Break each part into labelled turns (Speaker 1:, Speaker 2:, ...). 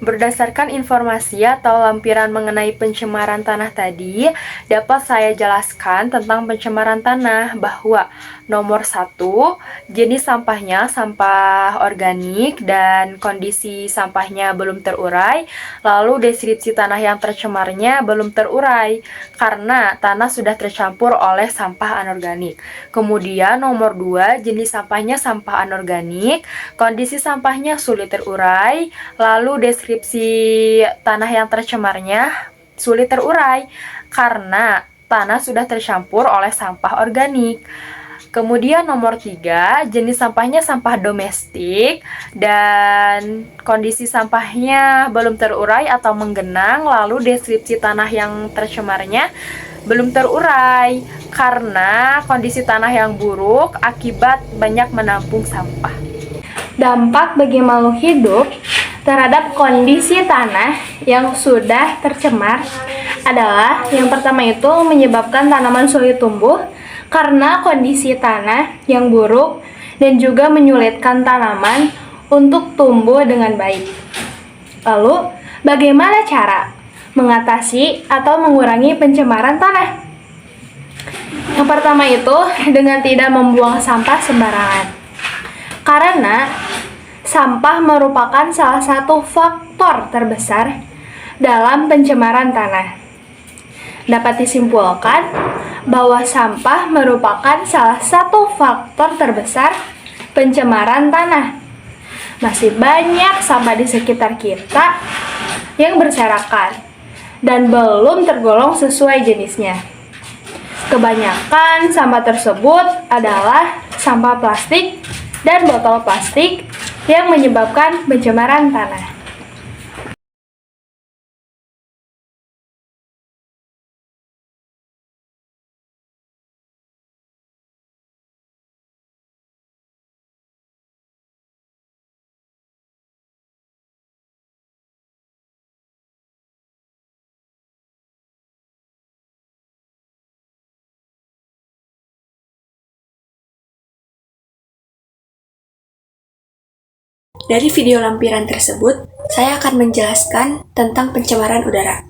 Speaker 1: Berdasarkan informasi atau lampiran mengenai pencemaran tanah tadi, dapat saya jelaskan tentang pencemaran tanah bahwa nomor 1, jenis sampahnya sampah organik dan kondisi sampahnya belum terurai, lalu deskripsi tanah yang tercemarnya belum terurai karena tanah sudah tercampur oleh sampah anorganik. Kemudian nomor 2, jenis sampahnya sampah anorganik, kondisi sampahnya sulit terurai, lalu deskripsi tanah yang tercemarnya sulit terurai karena tanah sudah tercampur oleh sampah organik. Kemudian nomor 3, jenis sampahnya sampah domestik dan kondisi sampahnya belum terurai atau menggenang, lalu deskripsi tanah yang tercemarnya belum terurai karena kondisi tanah yang buruk akibat banyak menampung sampah.
Speaker 2: Dampak bagi makhluk hidup terhadap kondisi tanah yang sudah tercemar adalah yang pertama itu menyebabkan tanaman sulit tumbuh karena kondisi tanah yang buruk dan juga menyulitkan tanaman untuk tumbuh dengan baik. Lalu, bagaimana cara mengatasi atau mengurangi pencemaran tanah? Yang pertama itu dengan tidak membuang sampah sembarangan. Karena sampah merupakan salah satu faktor terbesar dalam pencemaran tanah. Dapat disimpulkan bahwa sampah merupakan salah satu faktor terbesar pencemaran tanah. Masih banyak sampah di sekitar kita yang berserakan dan belum tergolong sesuai jenisnya. Kebanyakan sampah tersebut adalah sampah plastik dan botol plastik yang menyebabkan pencemaran tanah.
Speaker 3: Dari video lampiran tersebut, saya akan menjelaskan tentang pencemaran udara.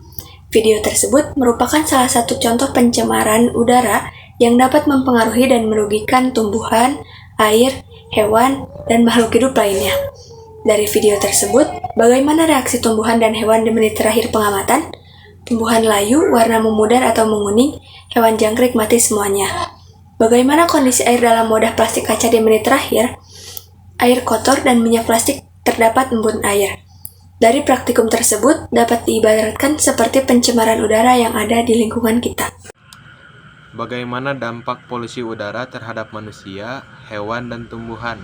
Speaker 3: Video tersebut merupakan salah satu contoh pencemaran udara yang dapat mempengaruhi dan merugikan tumbuhan, air, hewan, dan makhluk hidup lainnya. Dari video tersebut, bagaimana reaksi tumbuhan dan hewan di menit terakhir pengamatan? Tumbuhan layu, warna memudar atau menguning, hewan jangkrik mati semuanya. Bagaimana kondisi air dalam wadah plastik kaca di menit terakhir? Air kotor dan minyak plastik terdapat embun air. Dari praktikum tersebut dapat diibaratkan seperti pencemaran udara yang ada di lingkungan kita.
Speaker 4: Bagaimana dampak polusi udara terhadap manusia, hewan, dan tumbuhan?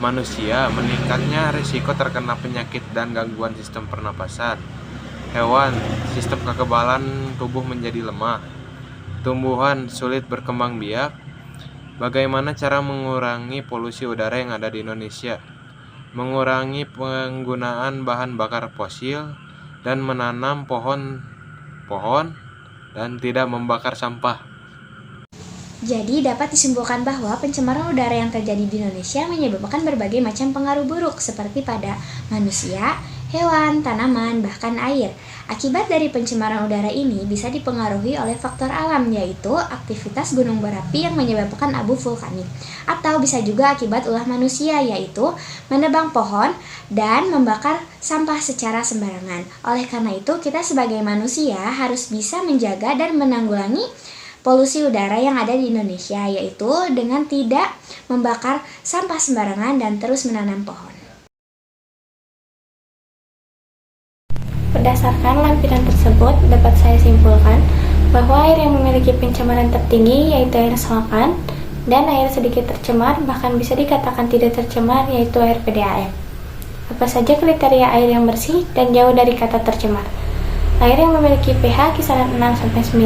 Speaker 4: Manusia, meningkatnya risiko terkena penyakit dan gangguan sistem pernapasan. Hewan, sistem kekebalan tubuh menjadi lemah. Tumbuhan, sulit berkembang biak. Bagaimana cara mengurangi polusi udara yang ada di Indonesia? Mengurangi penggunaan bahan bakar fosil dan menanam pohon dan tidak membakar sampah.
Speaker 5: Jadi dapat disimpulkan bahwa pencemaran udara yang terjadi di Indonesia menyebabkan berbagai macam pengaruh buruk seperti pada manusia, hewan, tanaman, bahkan air. Akibat dari pencemaran udara ini bisa dipengaruhi oleh faktor alam, yaitu aktivitas gunung berapi yang menyebabkan abu vulkanik, atau bisa juga akibat ulah manusia, yaitu menebang pohon dan membakar sampah secara sembarangan. Oleh karena itu, kita sebagai manusia harus bisa menjaga dan menanggulangi polusi udara yang ada di Indonesia, yaitu dengan tidak membakar sampah sembarangan dan terus menanam pohon.
Speaker 2: Berdasarkan lampiran tersebut, dapat saya simpulkan bahwa air yang memiliki pencemaran tertinggi yaitu air selokan, dan air sedikit tercemar bahkan bisa dikatakan tidak tercemar yaitu air PDAM. Apa saja kriteria air yang bersih dan jauh dari kata tercemar? Air yang memiliki pH kisaran 6-9,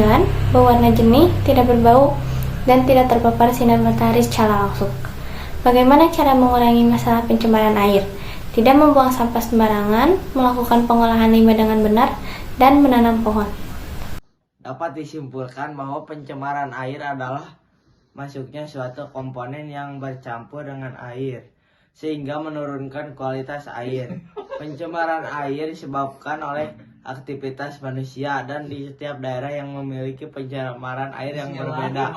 Speaker 2: berwarna jernih, tidak berbau, dan tidak terpapar sinar matahari secara langsung. Bagaimana cara mengurangi masalah pencemaran air? Tidak membuang sampah sembarangan, melakukan pengolahan limbah dengan benar, dan menanam pohon.
Speaker 6: Dapat disimpulkan bahwa pencemaran air adalah masuknya suatu komponen yang bercampur dengan air, sehingga menurunkan kualitas air. Pencemaran air disebabkan oleh aktivitas manusia dan di setiap daerah yang memiliki pencemaran air yang berbeda.